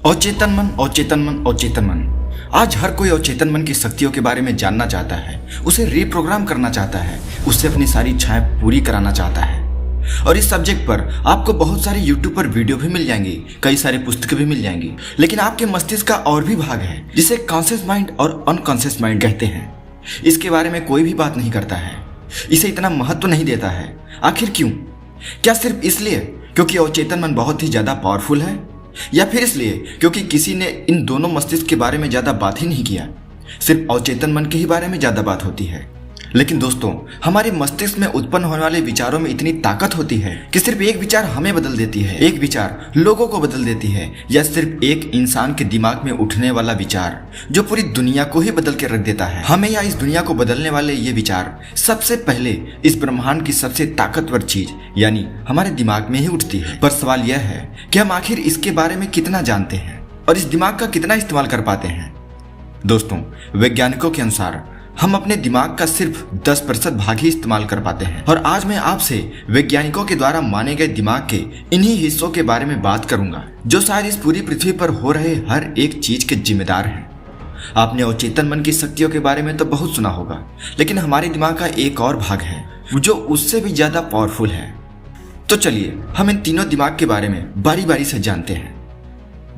अचेतन मन, अचेतन मन, अचेतन मन। आज हर कोई अचेतन मन की शक्तियों के बारे में जानना चाहता है, उसे रीप्रोग्राम करना चाहता है, उससे अपनी सारी इच्छाएं पूरी कराना चाहता है। और इस सब्जेक्ट पर आपको बहुत सारे यूट्यूब पर वीडियो भी मिल जाएंगी, कई सारी पुस्तकें भी मिल जाएंगी। लेकिन आपके मस्तिष्क का और भी भाग है जिसे कॉन्शियस माइंड और अनकॉन्शियस माइंड कहते हैं। इसके बारे में कोई भी बात नहीं करता है, इसे इतना महत्व नहीं देता है। आखिर क्यों? क्या सिर्फ इसलिए क्योंकि अचेतन मन बहुत ही ज्यादा पावरफुल है, या फिर इसलिए क्योंकि किसी ने इन दोनों मस्तिष्क के बारे में ज्यादा बात ही नहीं किया, सिर्फ अचेतन मन के ही बारे में ज्यादा बात होती है। लेकिन दोस्तों, हमारे मस्तिष्क में उत्पन्न होने वाले विचारों में इतनी ताकत होती है कि सिर्फ एक विचार हमें बदल देती है, एक विचार लोगों को बदल देती है, या सिर्फ एक इंसान के दिमाग में उठने वाला विचार जो पूरी दुनिया को ही बदल के रख देता है। हमें या इस दुनिया को बदलने वाले ये विचार सबसे पहले इस ब्रह्मांड की सबसे ताकतवर चीज यानी हमारे दिमाग में ही उठती है। पर सवाल यह है कि हम आखिर इसके बारे में कितना जानते हैं और इस दिमाग का कितना इस्तेमाल कर पाते हैं। दोस्तों, वैज्ञानिकों के अनुसार हम अपने दिमाग का सिर्फ 10% भाग ही इस्तेमाल कर पाते हैं। और आज मैं आपसे वैज्ञानिकों के द्वारा माने गए दिमाग के इन्हीं हिस्सों के बारे में बात करूंगा जो शायद इस पूरी पृथ्वी पर हो रहे हर एक चीज के जिम्मेदार हैं। आपने अचेतन मन की शक्तियों के बारे में तो बहुत सुना होगा, लेकिन हमारे दिमाग का एक और भाग है जो उससे भी ज्यादा पावरफुल है। तो चलिए हम इन तीनों दिमाग के बारे में बारी बारी से जानते हैं।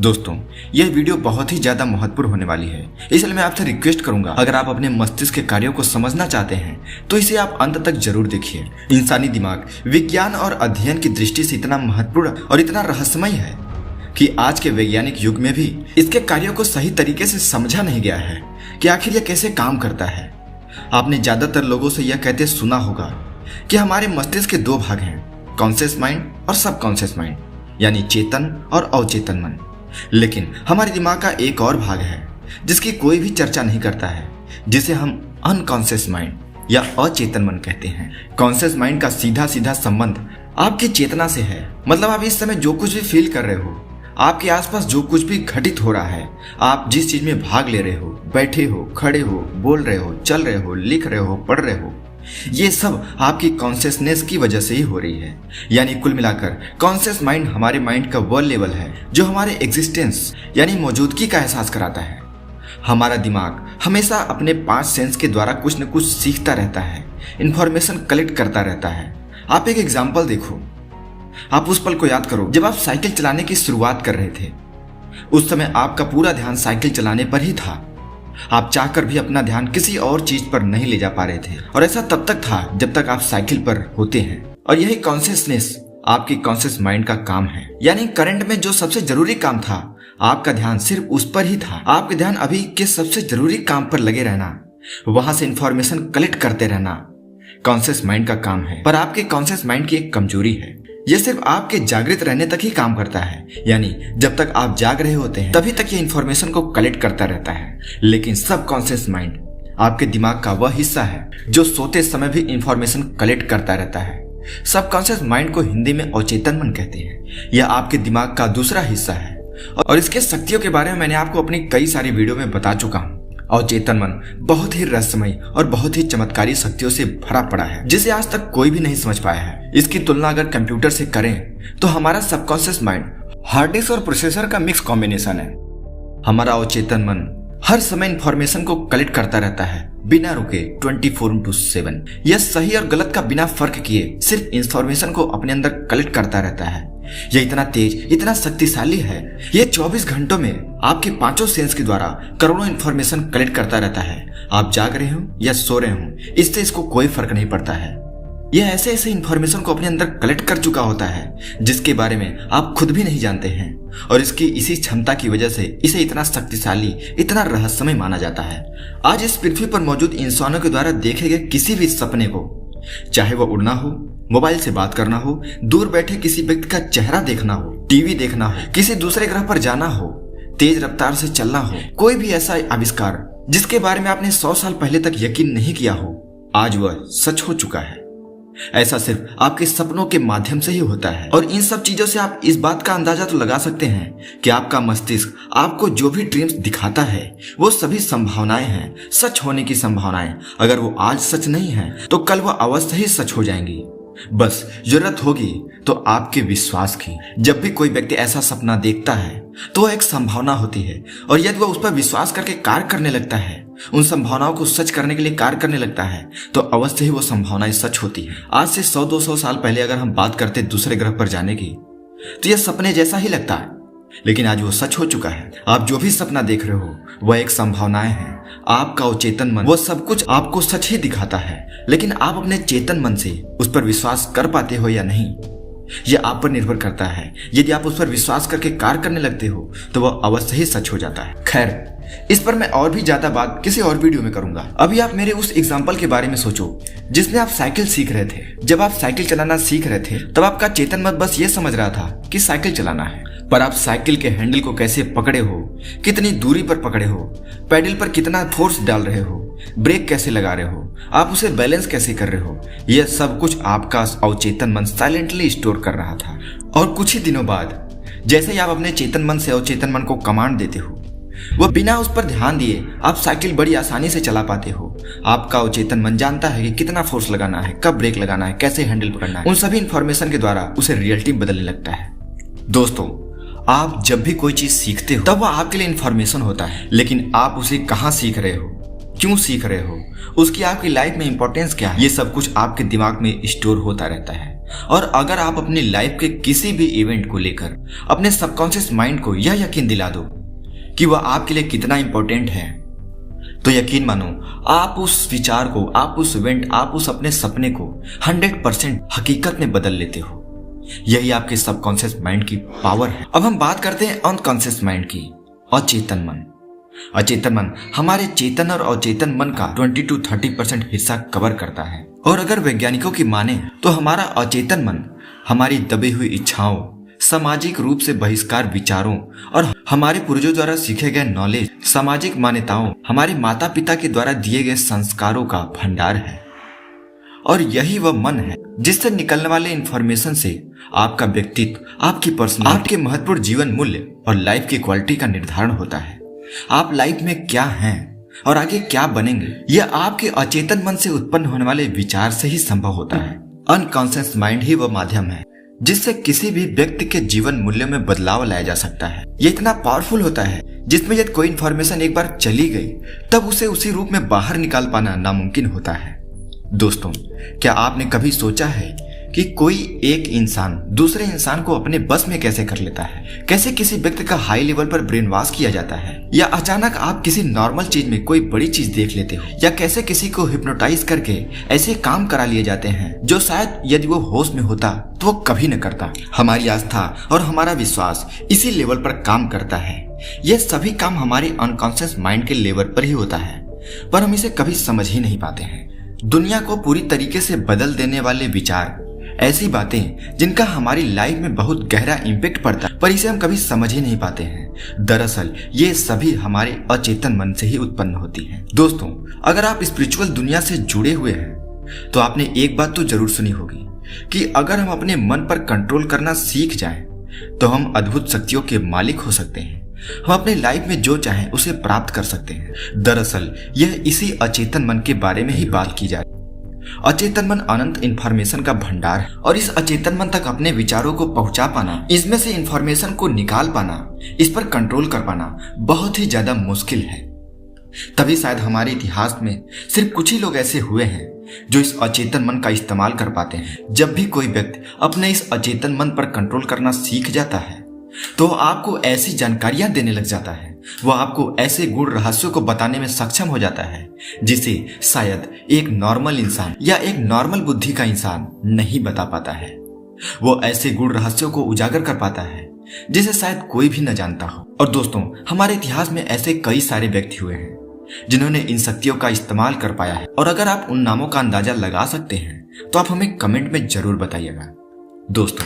दोस्तों, यह वीडियो बहुत ही ज्यादा महत्वपूर्ण होने वाली है, इसलिए मैं आपसे रिक्वेस्ट करूंगा, अगर आप अपने मस्तिष्क के कार्यों को समझना चाहते हैं तो इसे आप अंत तक जरूर देखिए। इंसानी दिमाग विज्ञान और अध्ययन की दृष्टि से इतना महत्वपूर्ण और इतना रहस्यमय है कि आज के वैज्ञानिक युग में भी इसके कार्यों को सही तरीके से समझा नहीं गया है कि आखिर यह कैसे काम करता है। आपने ज्यादातर लोगों से यह कहते सुना होगा कि हमारे मस्तिष्क के दो भाग हैं, कॉन्शियस माइंड और सबकॉन्शियस माइंड, यानी चेतन और अचेतन मन। लेकिन हमारे दिमाग का एक और भाग है जिसकी कोई भी चर्चा नहीं करता है, जिसे हम अनकॉन्शियस माइंड या अचेतन मन कहते हैं। कॉन्शियस माइंड का सीधा सीधा संबंध आपकी चेतना से है। मतलब आप इस समय जो कुछ भी फील कर रहे हो, आपके आसपास जो कुछ भी घटित हो रहा है, आप जिस चीज में भाग ले रहे हो, बैठे हो, खड़े हो, बोल रहे हो, चल रहे हो, लिख रहे हो, पढ़ रहे हो, ये सब आपकी कॉन्शियसनेस की वजह से ही हो रही है। यानी कुल मिलाकर कॉन्शियस माइंड हमारे माइंड का वह लेवल है जो हमारे एग्जिस्टेंस यानी मौजूदगी का एहसास कराता है। हमारा दिमाग हमेशा अपने 5 सेंस के द्वारा कुछ न कुछ सीखता रहता है, इंफॉर्मेशन कलेक्ट करता रहता है। आप एक एग्जाम्पल देखो, आप उस पल को याद करो जब आप साइकिल चलाने की शुरुआत कर रहे थे। उस समय आपका पूरा ध्यान साइकिल चलाने पर ही था। आप चाहकर भी अपना ध्यान किसी और चीज पर नहीं ले जा पा रहे थे, और ऐसा तब तक था जब तक आप साइकिल पर होते हैं। और यही कॉन्शियसनेस आपकी कॉन्शियस माइंड का काम है। यानी करंट में जो सबसे जरूरी काम था, आपका ध्यान सिर्फ उस पर ही था। आपके ध्यान अभी के सबसे जरूरी काम पर लगे रहना, वहां से इंफॉर्मेशन कलेक्ट करते रहना कॉन्शियस माइंड का काम है। पर आपके कॉन्शियस माइंड की एक कमजोरी है, यह सिर्फ आपके जागृत रहने तक ही काम करता है। यानी जब तक आप जाग रहे होते हैं तभी तक ये इंफॉर्मेशन को कलेक्ट करता रहता है। लेकिन सबकॉन्शियस माइंड आपके दिमाग का वह हिस्सा है जो सोते समय भी इंफॉर्मेशन कलेक्ट करता रहता है। सबकॉन्शियस माइंड को हिंदी में अचेतन मन कहते हैं। यह आपके दिमाग का दूसरा हिस्सा है और इसके शक्तियों के बारे में मैंने आपको अपनी कई सारी वीडियो में बता चुका हूँ। अचेतन मन बहुत ही रहस्यमय और बहुत ही चमत्कारी शक्तियों से भरा पड़ा है, जिसे आज तक कोई भी नहीं समझ पाया है। इसकी तुलना अगर कंप्यूटर से करें तो हमारा सबकॉन्शियस माइंड हार्ड डिस्क और प्रोसेसर का मिक्स कॉम्बिनेशन है। हमारा अचेतन मन हर समय इंफॉर्मेशन को कलेक्ट करता रहता है बिना रुके 24/7। यह सही और गलत का बिना फर्क किए सिर्फ इंफॉर्मेशन को अपने अंदर कलेक्ट करता रहता है। यह इतना तेज, इतना शक्तिशाली है, यह 24 घंटों में आपके 5 सेंस के द्वारा करोड़ों इंफॉर्मेशन कलेक्ट करता रहता है। आप जाग रहे हो या सो रहे हो, इससे इसको कोई फर्क नहीं पड़ता है। यह ऐसे ऐसे इंफॉर्मेशन को अपने अंदर कलेक्ट कर चुका होता है जिसके बारे में आप खुद भी नहीं जानते हैं, और इसकी इसी क्षमता की वजह से इसे इतना शक्तिशाली, इतना रहस्यमय माना जाता है। आज इस पृथ्वी पर मौजूद इंसानों के द्वारा देखे गए किसी भी सपने को, चाहे वो उड़ना हो, मोबाइल से बात करना हो, दूर बैठे किसी व्यक्ति का चेहरा देखना हो, टीवी देखना हो, किसी दूसरे ग्रह पर जाना हो, तेज रफ्तार से चलना हो, कोई भी ऐसा आविष्कार जिसके बारे में आपने 100 साल पहले तक यकीन नहीं किया हो, आज वह सच हो चुका है। ऐसा सिर्फ आपके सपनों के माध्यम से ही होता है। और इन सब चीजों से आप इस बात का अंदाजा तो लगा सकते हैं कि आपका मस्तिष्क आपको जो भी ड्रीम्स दिखाता है वो सभी संभावनाएं हैं, सच होने की संभावनाएं। अगर वो आज सच नहीं है तो कल वो अवश्य ही सच हो जाएंगी। बस जरूरत होगी तो आपके विश्वास की। जब भी कोई व्यक्ति ऐसा सपना देखता है तो वह एक संभावना होती है, और यदि वह उस पर विश्वास करके कार्य करने लगता है, उन संभावनाओं को सच करने के लिए कार्य करने लगता है, तो अवश्य ही वो संभावनाएं सच होती है। आज से 100-200 साल पहले अगर हम बात करते दूसरे ग्रह पर जाने की, तो यह सपने जैसा ही लगता है, लेकिन आज वो सच हो चुका है। आप जो भी सपना देख रहे हो वह एक संभावनाएं हैं। आपका अवचेतन मन वो सब कुछ आपको सच ही दिखाता है, लेकिन आप अपने चेतन मन से उस पर विश्वास कर पाते हो या नहीं, यह आप पर निर्भर करता है। यदि आप उस पर विश्वास करके कार्य करने लगते हो तो वह अवश्य ही सच हो जाता है। खैर, इस पर मैं और भी ज्यादा बात किसी और वीडियो में करूंगा। अभी आप मेरे उस एग्जाम्पल के बारे में सोचो जिसमें आप साइकिल सीख रहे थे। जब आप साइकिल चलाना सीख रहे थे तब आपका चेतन मन बस ये समझ रहा था कि साइकिल चलाना है, पर आप साइकिल के हैंडल को कैसे पकड़े हो, कितनी दूरी पर पकड़े हो, पैडल पर कितना फोर्स डाल रहे हो, ब्रेक कैसे लगा रहे हो, आप उसे बैलेंस कैसे कर रहे हो, यह सब कुछ आपका अवचेतन मन साइलेंटली स्टोर कर रहा था। और कुछ ही दिनों बाद जैसे ही आप अपने चेतन मन से अवचेतन मन को कमांड देते हो, वह बिना उस पर ध्यान दिए आप साइकिल बड़ी आसानी से चला पाते हो। आपका अवचेतन मन जानता है कि कितना फोर्स लगाना है, कब ब्रेक लगाना है, कैसे हैंडल पकड़ना है। उन सभी इंफॉर्मेशन के द्वारा उसे रियलिटी बदलने लगता है। दोस्तों, आप जब भी कोई चीज सीखते हो तब वह आपके लिए इंफॉर्मेशन होता है, लेकिन आप उसे कहाँ सीख रहे हो, क्यों सीख रहे हो, उसकी आपकी लाइफ में इंपॉर्टेंस क्या है, ये सब कुछ आपके दिमाग में स्टोर होता रहता है। और अगर आप अपनी लाइफ के किसी भी इवेंट को लेकर अपने सबकॉन्शियस माइंड को यह यकीन दिला दो कि वह आपके लिए कितना इंपॉर्टेंट है, तो यकीन मानो आप उस विचार को, आप उस इवेंट, आप उस अपने सपने को 100% हकीकत में बदल लेते हो। यही आपके सबकॉन्शियस माइंड की पावर है। अब हम बात करते हैं अनकॉन्शियस माइंड की, अचेतन मन। अचेतन मन हमारे चेतन और अचेतन मन का 20-30% हिस्सा कवर करता है। और अगर वैज्ञानिकों की माने तो हमारा अचेतन मन हमारी दबी हुई इच्छाओं, सामाजिक रूप से बहिष्कार विचारों और हमारे पूर्वजों द्वारा सीखे गए नॉलेज, सामाजिक मान्यताओं, हमारे माता पिता के द्वारा दिए गए संस्कारों का भंडार है। और यही वह मन है जिससे निकलने वाले इंफॉर्मेशन से आपका व्यक्तित्व, आपकी पर्सनैलिटी, आपके महत्वपूर्ण जीवन मूल्य और लाइफ की क्वालिटी का निर्धारण होता है। आप लाइफ में क्या हैं और आगे क्या बनेंगे, यह आपके अचेतन मन से उत्पन्न होने वाले विचार से ही संभव होता है। अनकॉन्शियस माइंड ही वह माध्यम है जिससे किसी भी व्यक्ति के जीवन मूल्यों में बदलाव लाया जा सकता है। यह इतना पावरफुल होता है जिसमें यदि कोई इंफॉर्मेशन एक बार चली गई तब उसे उसी रूप में बाहर निकाल पाना नामुमकिन होता है। दोस्तों, क्या आपने कभी सोचा है कि कोई एक इंसान दूसरे इंसान को अपने बस में कैसे कर लेता है? कैसे किसी व्यक्ति का हाई लेवल पर ब्रेन वॉश किया जाता है, या अचानक आप किसी नॉर्मल चीज में कोई बड़ी चीज देख लेते हो, या कैसे किसी को हिप्नोटाइज करके ऐसे काम करा लिए जाते हैं जो शायद यदि वो होश में होता तो वो कभी न करता। हमारी आस्था और हमारा विश्वास इसी लेवल पर काम करता है। यह सभी काम हमारे अनकॉन्शियस माइंड के लेवल पर ही होता है, पर हम इसे कभी समझ ही नहीं पाते हैं। दुनिया को पूरी तरीके से बदल देने वाले विचार, ऐसी बातें जिनका हमारी लाइफ में बहुत गहरा इम्पैक्ट पड़ता है, पर इसे हम कभी समझ ही नहीं पाते हैं। दरअसल ये सभी हमारे अचेतन मन से ही उत्पन्न होती हैं। दोस्तों, अगर आप स्पिरिचुअल दुनिया से जुड़े हुए हैं तो आपने एक बात तो जरूर सुनी होगी कि अगर हम अपने मन पर कंट्रोल करना सीख जाएं तो हम अद्भुत शक्तियों के मालिक हो सकते हैं। हम अपने लाइफ में जो चाहें उसे प्राप्त कर सकते हैं। दरअसल यह इसी अचेतन मन के बारे में ही बात की जाए। अचेतन मन अनंत इंफॉर्मेशन का भंडार है, और इस अचेतन मन तक अपने विचारों को पहुंचा पाना, इसमें से इंफॉर्मेशन को निकाल पाना, इस पर कंट्रोल कर पाना बहुत ही ज्यादा मुश्किल है। तभी शायद हमारे इतिहास में सिर्फ कुछ ही लोग ऐसे हुए हैं जो इस अचेतन मन का इस्तेमाल कर पाते हैं। जब भी कोई व्यक्ति अपने इस अचेतन मन पर कंट्रोल करना सीख जाता है तो आपको ऐसी जानकारियां देने लग जाता है, वह आपको ऐसे गुण रहस्यों को बताने में सक्षम हो जाता है जिसे शायद एक नॉर्मल इंसान या एक नॉर्मल बुद्धि का इंसान नहीं बता पाता है। वो ऐसे गुण रहस्यों को उजागर कर पाता है जिसे शायद कोई भी न जानता हो। और दोस्तों, हमारे इतिहास में ऐसे कई सारे व्यक्ति हुए हैं जिन्होंने इन शक्तियों का इस्तेमाल कर पाया है, और अगर आप उन नामों का अंदाजा लगा सकते हैं तो आप हमें कमेंट में जरूर बताइएगा। दोस्तों,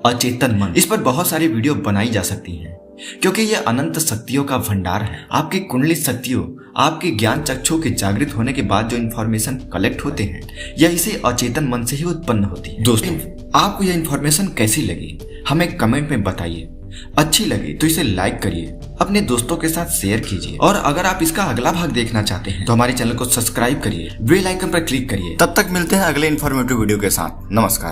अचेतन मन, इस पर बहुत सारी वीडियो बनाई जा सकती हैं क्योंकि यह अनंत शक्तियों का भंडार है। आपकी कुंडली शक्तियों, आपके ज्ञान चक्षु के जागृत होने के बाद जो इन्फॉर्मेशन कलेक्ट होते हैं यह इसी अचेतन मन से ही उत्पन्न होती है। दोस्तों, आपको यह इन्फॉर्मेशन कैसी लगी हमें कमेंट में बताइए। अच्छी लगी तो इसे लाइक करिए, अपने दोस्तों के साथ शेयर कीजिए, और अगर आप इसका अगला भाग देखना चाहते हैं तो हमारे चैनल को सब्सक्राइब करिए, बेल आइकन पर क्लिक करिए। तब तक मिलते हैं अगले इन्फॉर्मेटिव वीडियो के साथ। नमस्कार।